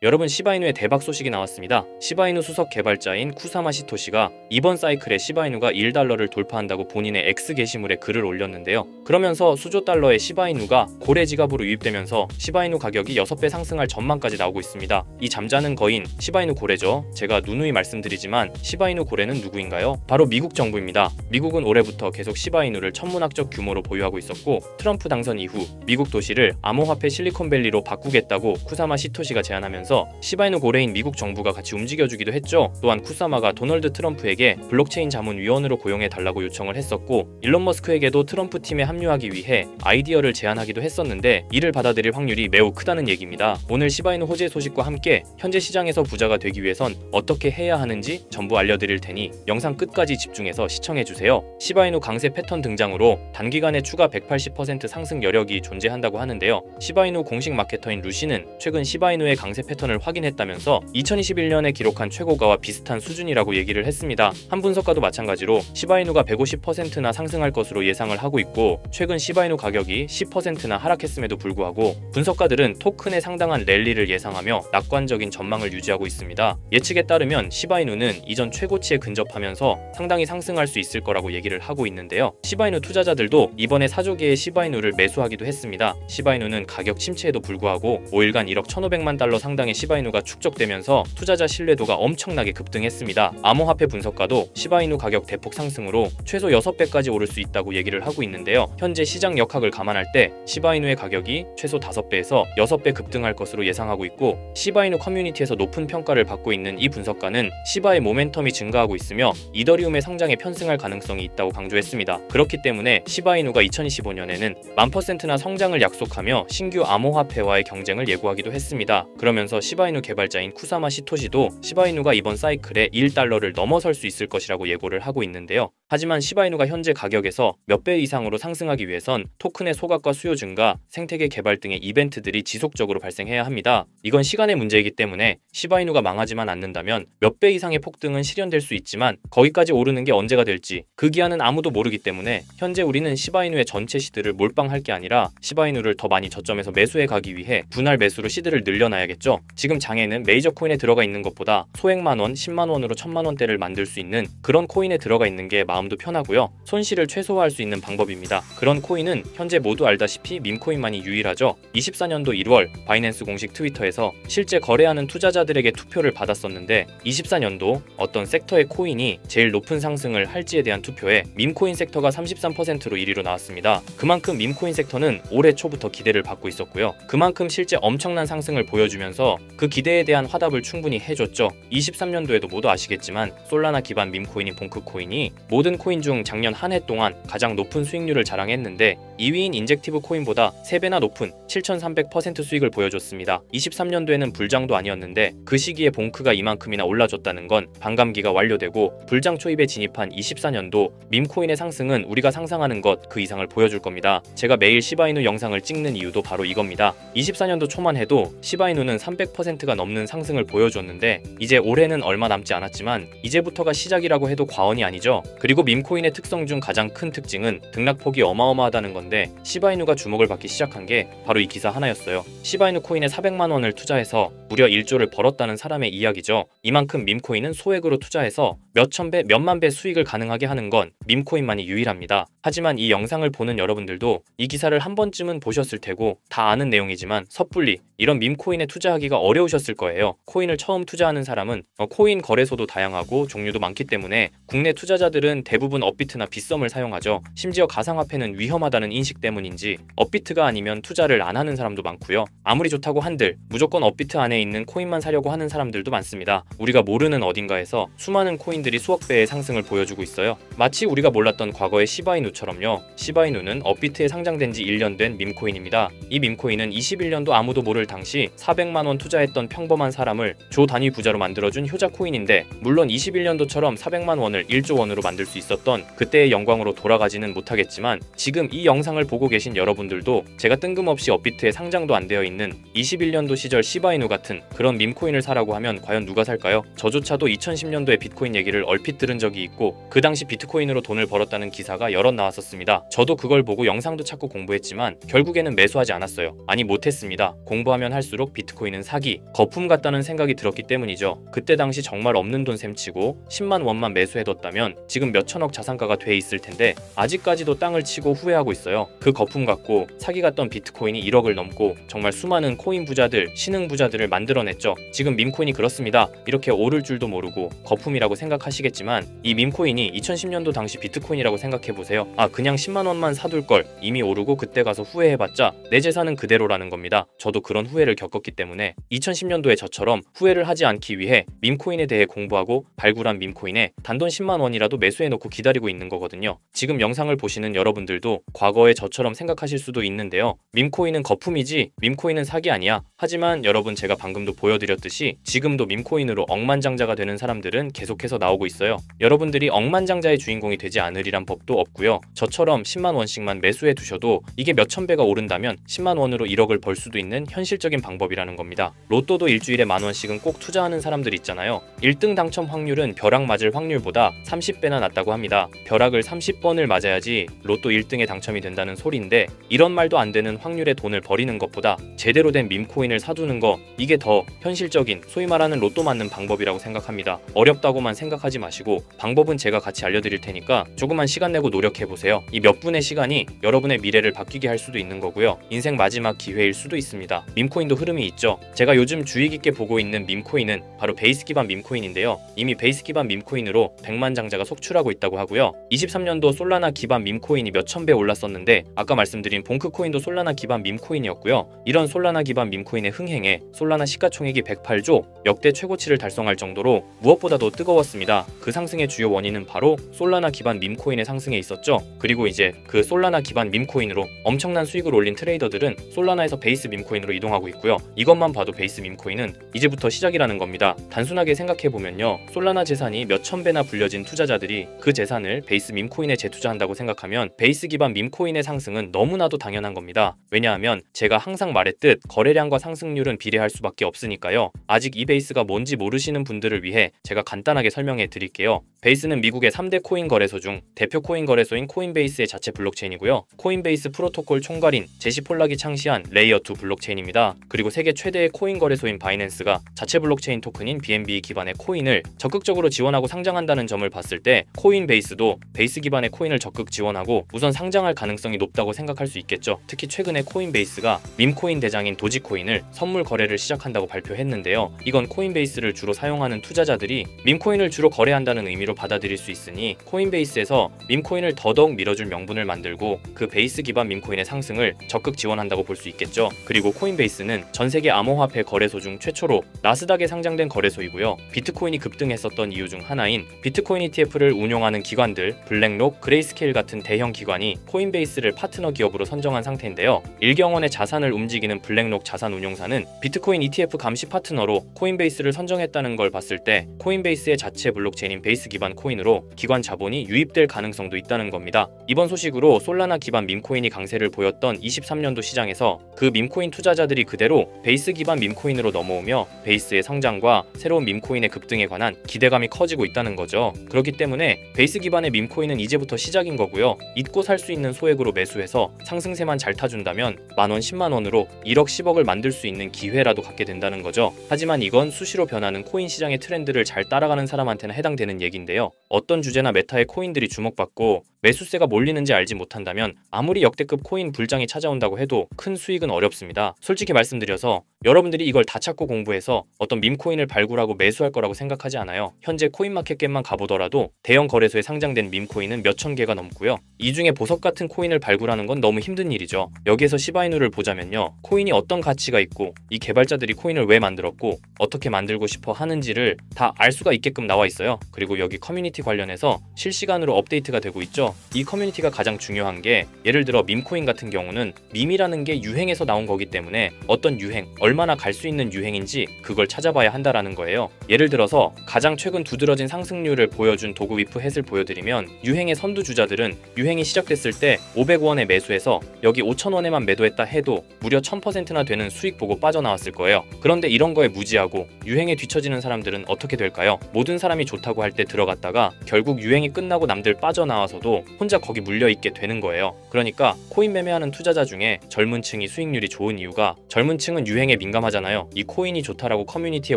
여러분, 시바이누의 대박 소식이 나왔습니다. 시바이누 수석 개발자인 쿠사마 시토시가 이번 사이클에 시바이누가 1달러를 돌파한다고 본인의 X 게시물에 글을 올렸는데요. 그러면서 수조 달러의 시바이누가 고래 지갑으로 유입되면서 시바이누 가격이 6배 상승할 전망까지 나오고 있습니다. 이 잠자는 거인 시바이누 고래죠. 제가 누누이 말씀드리지만 시바이누 고래는 누구인가요? 바로 미국 정부입니다. 미국은 올해부터 계속 시바이누를 천문학적 규모로 보유하고 있었고, 트럼프 당선 이후 미국 도시를 암호화폐 실리콘밸리로 바꾸겠다고 쿠사마 시토시가 제안하면서 시바이누 고래인 미국 정부가 같이 움직여주기도 했죠. 또한 쿠사마가 도널드 트럼프에게 블록체인 자문위원으로 고용해달라고 요청을 했었고, 일론 머스크에게도 트럼프 팀에 합류하기 위해 아이디어를 제안하기도 했었는데 이를 받아들일 확률이 매우 크다는 얘기입니다. 오늘 시바이누 호재 소식과 함께 현재 시장에서 부자가 되기 위해선 어떻게 해야 하는지 전부 알려드릴 테니 영상 끝까지 집중해서 시청해주세요. 시바이누 강세 패턴 등장으로 단기간에 추가 180% 상승 여력이 존재한다고 하는데요. 시바이누 공식 마케터인 루시는 최근 시바이누의 강세 패턴을 확인했다면서 2021년에 기록한 최고가와 비슷한 수준이라고 얘기를 했습니다. 한 분석가도 마찬가지로 시바이누가 150%나 상승할 것으로 예상을 하고 있고, 최근 시바이누 가격이 10%나 하락했음에도 불구하고 분석가들은 토큰의 상당한 랠리를 예상하며 낙관적인 전망을 유지하고 있습니다. 예측에 따르면 시바이누는 이전 최고치에 근접하면서 상당히 상승할 수 있을 거라고 얘기를 하고 있는데요. 시바이누 투자자들도 이번에 4조 개의 시바이누를 매수하기도 했습니다. 시바이누는 가격 침체에도 불구하고 5일간 1억 1,500만 달러 상당의 시바이누가 축적되면서 투자자 신뢰도가 엄청나게 급등했습니다. 암호화폐 분석가도 시바이누 가격 대폭 상승으로 최소 6배까지 오를 수 있다고 얘기를 하고 있는데요. 현재 시장 역학을 감안할 때 시바이누의 가격이 최소 5배에서 6배 급등할 것으로 예상하고 있고, 시바이누 커뮤니티에서 높은 평가를 받고 있는 이 분석가는 시바의 모멘텀이 증가하고 있으며 이더리움의 성장에 편승할 가능성이 있다고 강조했습니다. 그렇기 때문에 시바이누가 2025년에는 1000%나 성장을 약속하며 신규 암호화폐와의 경쟁을 예고하기도 했습니다. 그러면서 시바이누 개발자인 쿠사마 시토시도 시바이누가 이번 사이클에 1달러를 넘어설 수 있을 것이라고 예고를 하고 있는데요. 하지만 시바이누가 현재 가격에서 몇 배 이상으로 상승하기 위해선 토큰의 소각과 수요 증가, 생태계 개발 등의 이벤트들이 지속적으로 발생해야 합니다. 이건 시간의 문제이기 때문에 시바이누가 망하지만 않는다면 몇 배 이상의 폭등은 실현될 수 있지만 거기까지 오르는 게 언제가 될지 그 기한은 아무도 모르기 때문에 현재 우리는 시바이누의 전체 시드를 몰빵할 게 아니라 시바이누를 더 많이 저점에서 매수해 가기 위해 분할 매수로 시드를 늘려놔야겠죠. 지금 장에는 메이저 코인에 들어가 있는 것보다 소액만 원, 10만 원으로 1000만 원대를 만들 수 있는 그런 코인에 들어가 있는 게 마음도 편하고요. 손실을 최소화할 수 있는 방법입니다. 그런 코인은 현재 모두 알다시피 밈코인만이 유일하죠. 24년도 1월 바이낸스 공식 트위터에서 실제 거래하는 투자자들에게 투표를 받았었는데 24년도 어떤 섹터의 코인이 제일 높은 상승을 할지에 대한 투표에 밈코인 섹터가 33%로 1위로 나왔습니다. 그만큼 밈코인 섹터는 올해 초부터 기대를 받고 있었고요. 그만큼 실제 엄청난 상승을 보여주면서 그 기대에 대한 화답을 충분히 해줬죠. 23년도에도 모두 아시겠지만 솔라나 기반 밈코인인 봉크코인이 모든 코인 중 작년 한 해 동안 가장 높은 수익률을 자랑했는데 2위인 인젝티브 코인보다 3배나 높은 7300% 수익을 보여줬습니다. 23년도에는 불장도 아니었는데 그 시기에 봉크가 이만큼이나 올라줬다는 건 반감기가 완료되고 불장 초입에 진입한 24년도 밈코인의 상승은 우리가 상상하는 것 그 이상을 보여줄 겁니다. 제가 매일 시바이누 영상을 찍는 이유도 바로 이겁니다. 24년도 초만 해도 시바이누는 300%가 넘는 상승을 보여줬는데 이제 올해는 얼마 남지 않았지만 이제부터가 시작이라고 해도 과언이 아니죠. 그리고 밈코인의 특성 중 가장 큰 특징은 등락폭이 어마어마하다는 건데 시바이누가 주목을 받기 시작한 게 바로 이 기사 하나였어요. 시바이누 코인에 400만 원을 투자해서 무려 1조를 벌었다는 사람의 이야기죠. 이만큼 밈코인은 소액으로 투자해서 몇천 배, 몇만 배 수익을 가능하게 하는 건 밈코인만이 유일합니다. 하지만 이 영상을 보는 여러분들도 이 기사를 한 번쯤은 보셨을 테고 다 아는 내용이지만 섣불리 이런 밈코인에 투자하기가 어려우셨을 거예요. 코인을 처음 투자하는 사람은 코인 거래소도 다양하고 종류도 많기 때문에 국내 투자자들은 대부분 업비트나 빗썸을 사용하죠. 심지어 가상화폐는 위험하다는 인식 때문인지 업비트가 아니면 투자를 안 하는 사람도 많고요. 아무리 좋다고 한들 무조건 업비트 안에 있는 코인만 사려고 하는 사람들도 많습니다. 우리가 모르는 어딘가에서 수많은 코인들이 수억 배의 상승을 보여주고 있어요. 마치 우리가 몰랐던 과거의 시바이누처럼요. 시바이누는 업비트에 상장된 지 1년 된 밈코인입니다. 이 밈코인은 21년도 아무도 모를 당시 400만 원 투자했던 평범한 사람을 조 단위 부자로 만들어준 효자 코인인데, 물론 21년도처럼 400만 원을 1조 원으로 만들 수 있었던 그때의 영광으로 돌아가지는 못하겠지만 지금 이 영상을 보고 계신 여러분들도 제가 뜬금없이 업비트에 상장도 안 되어 있는 21년도 시절 시바이누 같은 같은 그런 밈코인을 사라고 하면 과연 누가 살까요? 저조차도 2010년도에 비트코인 얘기를 얼핏 들은 적이 있고 그 당시 비트코인으로 돈을 벌었다는 기사가 여럿 나왔었습니다. 저도 그걸 보고 영상도 찾고 공부했지만 결국에는 매수하지 않았어요. 아니 못했습니다. 공부하면 할수록 비트코인은 사기, 거품 같다는 생각이 들었기 때문이죠. 그때 당시 정말 없는 돈 셈치고 10만 원만 매수해뒀다면 지금 몇천억 자산가가 돼 있을 텐데 아직까지도 땅을 치고 후회하고 있어요. 그 거품 갖고 사기 같던 비트코인이 1억을 넘고 정말 수많은 코인 부자들, 신흥 부자들을 만들어냈죠. 지금 밈코인이 그렇습니다. 이렇게 오를 줄도 모르고 거품이라고 생각하시겠지만 이 밈코인이 2010년도 당시 비트코인이라고 생각해보세요. 아 그냥 10만 원만 사둘 걸, 이미 오르고 그때 가서 후회해봤자 내 재산은 그대로라는 겁니다. 저도 그런 후회를 겪었기 때문에 2010년도에 저처럼 후회를 하지 않기 위해 밈코인에 대해 공부하고 발굴한 밈코인에 단돈 10만 원이라도 매수해놓고 기다리고 있는 거거든요. 지금 영상을 보시는 여러분들도 과거에 저처럼 생각하실 수도 있는데요. 밈코인은 거품이지 밈코인은 사기 아니야. 하지만 여러분, 제가 방금도 보여드렸듯이 지금도 밈코인으로 억만장자가 되는 사람들은 계속해서 나오고 있어요. 여러분들이 억만장자의 주인공이 되지 않으리란 법도 없고요. 저처럼 10만 원씩만 매수해 두셔도 이게 몇천 배가 오른다면 10만 원으로 1억을 벌 수도 있는 현실적인 방법이라는 겁니다. 로또도 일주일에 만 원씩은 꼭 투자하는 사람들 있잖아요. 1등 당첨 확률은 벼락 맞을 확률보다 30배나 낮다고 합니다. 벼락을 30번을 맞아야지 로또 1등에 당첨이 된다는 소리인데, 이런 말도 안 되는 확률의 돈을 버리는 것보다 제대로 된 밈코인을 사두는 거, 이게 더 현실적인, 소위 말하는 로또 맞는 방법이라고 생각합니다. 어렵다고만 생각하지 마시고 방법은 제가 같이 알려드릴 테니까 조금만 시간 내고 노력해보세요. 이 몇 분의 시간이 여러분의 미래를 바뀌게 할 수도 있는 거고요. 인생 마지막 기회일 수도 있습니다. 밈코인도 흐름이 있죠. 제가 요즘 주의 깊게 보고 있는 밈코인은 바로 베이스 기반 밈코인인데요. 이미 베이스 기반 밈코인으로 100만 장자가 속출하고 있다고 하고요. 23년도 솔라나 기반 밈코인이 몇천 배 올랐었는데 아까 말씀드린 봉크코인도 솔라나 기반 밈코인이었고요. 이런 솔라나 기반 밈코인의 흥행에 솔라나 시가총액이 108조, 역대 최고치를 달성할 정도로 무엇보다도 뜨거웠습니다. 그 상승의 주요 원인은 바로 솔라나 기반 밈코인의 상승에 있었죠. 그리고 이제 그 솔라나 기반 밈코인으로 엄청난 수익을 올린 트레이더들은 솔라나에서 베이스 밈코인으로 이동하고 있고요. 이것만 봐도 베이스 밈코인은 이제부터 시작이라는 겁니다. 단순하게 생각해보면요, 솔라나 재산이 몇천 배나 불려진 투자자들이 그 재산을 베이스 밈코인에 재투자한다고 생각하면 베이스 기반 밈코인의 상승은 너무나도 당연한 겁니다. 왜냐하면 제가 항상 말했듯 거래량과 상승률은 비례할 수밖에 없으니까요. 아직 이 베이스가 뭔지 모르시는 분들을 위해 제가 간단하게 설명해 드릴게요. 베이스는 미국의 3대 코인 거래소 중 대표 코인 거래소인 코인베이스의 자체 블록체인이고요. 코인베이스 프로토콜 총괄인 제시 폴락이 창시한 레이어2 블록체인입니다. 그리고 세계 최대의 코인 거래소인 바이낸스가 자체 블록체인 토큰인 BNB 기반의 코인을 적극적으로 지원하고 상장한다는 점을 봤을 때 코인베이스도 베이스 기반의 코인을 적극 지원하고 우선 상장할 가능성이 높다고 생각할 수 있겠죠. 특히 최근에 코인베이스가 밈코인 대장인 도지코인을 선물 거래를 시작한다고 발표했는데요. 이건 코인베이스를 주로 사용하는 투자자들이 밈코인을 주로 거래한다는 의미로 받아들일 수 있으니 코인베이스에서 밈코인을 더더욱 밀어줄 명분을 만들고 그 베이스 기반 밈코인의 상승을 적극 지원한다고 볼 수 있겠죠. 그리고 코인베이스는 전 세계 암호화폐 거래소 중 최초로 나스닥에 상장된 거래소이고요. 비트코인이 급등했었던 이유 중 하나인 비트코인 ETF를 운용하는 기관들 블랙록, 그레이스케일 같은 대형 기관이 코인베이스를 파트너 기업으로 선정한 상태인데요. 1경 원의 자산을 움직이는 블랙록 자산운용사는 비트코인 ETF 감시 파트너로 코인베이스를 선정했다는 걸 봤을 때 코인베이스의 자체 블록체인인 베이스 기반 코인으로 기관 자본이 유입될 가능성도 있다는 겁니다. 이번 소식으로 솔라나 기반 밈코인이 강세를 보였던 23년도 시장에서 그 밈코인 투자자들이 그대로 베이스 기반 밈코인으로 넘어오며 베이스의 성장과 새로운 밈코인의 급등에 관한 기대감이 커지고 있다는 거죠. 그렇기 때문에 베이스 기반의 밈코인은 이제부터 시작인 거고요. 잊고 살 수 있는 소액으로 매수해서 상승세만 잘 타준다면 만원 10만원으로 1억 10억을 만들 수 있는 기회라도 갖게 된다는 거죠. 하지만 이건 수시로 변하는 코인 시장의 트렌드를 잘 따라가는 사람한테는 해당되는 얘기인데요. 어떤 주제나 메타의 코인들이 주목받고 매수세가 몰리는지 알지 못한다면 아무리 역대급 코인 불장이 찾아온다고 해도 큰 수익은 어렵습니다. 솔직히 말씀드려서 여러분들이 이걸 다 찾고 공부해서 어떤 밈코인을 발굴하고 매수할 거라고 생각하지 않아요. 현재 코인마켓겟만 가보더라도 대형 거래소에 상장된 밈코인은 몇천 개가 넘고요. 이 중에 보석 같은 코인을 발굴하는 건 너무 힘든 일이죠. 여기에서 시바이누를 보자면요, 코인이 어떤 가치가 있고 이 개발자들이 코인을 왜 만들었고 어떻게 만들고 싶어 하는지를 다 알 수가 있게끔 나와 있어요. 그리고 여기 커뮤니티 관련해서 실시간으로 업데이트가 되고 있죠. 이 커뮤니티가 가장 중요한 게, 예를 들어 밈코인 같은 경우는 밈이라는 게 유행에서 나온 거기 때문에 어떤 유행, 얼마나 갈 수 있는 유행인지 그걸 찾아봐야 한다라는 거예요. 예를 들어서 가장 최근 두드러진 상승률을 보여준 도그위프 햇을 보여드리면 유행의 선두주자들은 유행이 시작됐을 때 500원에 매수해서 여기 5,000원에만 매도했다 해도 무려 1000%나 되는 수익 보고 빠져나왔을 거예요. 그런데 이런 거에 무지하고 유행에 뒤처지는 사람들은 어떻게 될까요? 모든 사람이 좋다고 할 때 들어갔다가 결국 유행이 끝나고 남들 빠져나와서도 혼자 거기 물려있게 되는 거예요. 그러니까 코인 매매하는 투자자 중에 젊은 층이 수익률이 좋은 이유가 젊은 층은 유행에 민감하잖아요. 이 코인이 좋다라고 커뮤니티에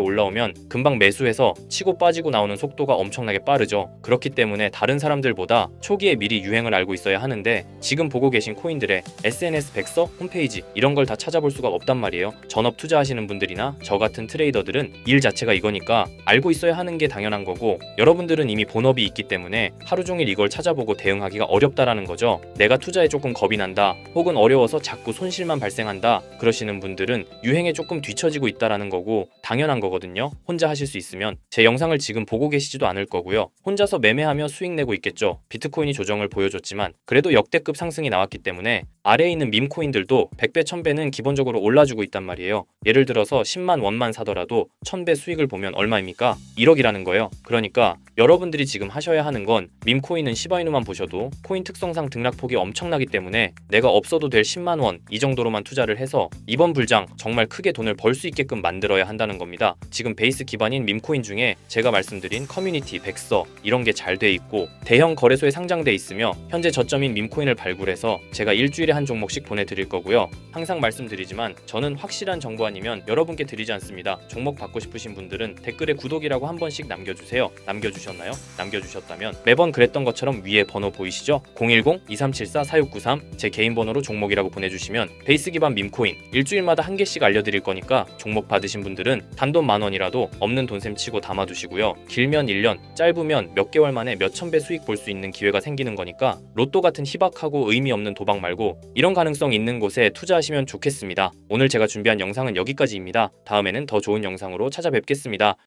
올라오면 금방 매수해서 치고 빠지고 나오는 속도가 엄청나게 빠르죠. 그렇기 때문에 다른 사람들보다 초기에 미리 유행을 알고 있어야 하는데 지금 보고 계신 코인들의 SNS 백서, 홈페이지 이런 걸 다 찾아볼 수가 없단 말이에요. 전업 투자하시는 분들이나 저 같은 트레이더들은 일 자체가 이거니까 알고 있어야 하는 게 당연한 거고, 여러분들은 이미 본업이 있기 때문에 하루 종일 이걸 찾아보고 대응하기가 어렵다라는 거죠. 내가 투자에 조금 겁이 난다, 혹은 어려워서 자꾸 손실만 발생한다 그러시는 분들은 유행에 조금 뒤처지고 있다라는 거고 당연한 거거든요. 혼자 하실 수 있으면. 제 영상을 지금 보고 계시지도 않을 거고요. 혼자서 매매하며 수익 내고 있겠죠. 비트코인이 조정을 보여줬지만 그래도 역대급 상승이 나왔기 때문에 아래에 있는 밈코인들도 100배, 1000배는 기본적으로 올라주고 있단 말이에요. 예를 들어서 10만 원만 사더라도 1000배 수익을 보면 얼마입니까? 1억이라는 거예요. 그러니까 여러분들이 지금 하셔야 하는 건 밈코인은 시바이누만 보셔도 코인 특성상 등락폭이 엄청나기 때문에 내가 없어도 될 10만 원 이 정도로만 투자를 해서 이번 불장 정말 크게 돈을 벌 수 있게끔 만들어야 한다는 겁니다. 지금 베이스 기반인 밈코인 중에 제가 말씀드린 커뮤니티, 백서 이런 게 잘 돼 있고 대형 거래소에 상장돼 있으며 현재 저점인 밈코인을 발굴해서 제가 일주일에 한 종목씩 보내드릴 거고요. 항상 말씀드리지만 저는 확실한 정보 아니면 여러분께 드리지 않습니다. 종목 받고 싶으신 분들은 댓글에 구독이라고 한 번씩 남겨주세요. 남겨주셨나요? 남겨주셨다면 매번 그랬던 것처럼 위에 번호 보이시죠? 010-2374-4693 제 개인 번호로 종목이라고 보내주시면 베이스 기반 밈코인 일주일마다 한 개씩 알려드릴 거니까 종목 받으신 분들은 단돈 10,000원이라도 없는 돈셈 치고 담아두시고요. 길면 1년, 짧으면 몇 개월 만에 몇천 배 수익 볼 수 있는 기회가 생기는 거니까 로또 같은 희박하고 의미 없는 도박 말고 이런 가능성 있는 곳에 투자하시면 좋겠습니다. 오늘 제가 준비한 영상은 여기까지입니다. 다음에는 더 좋은 영상으로 찾아뵙겠습니다.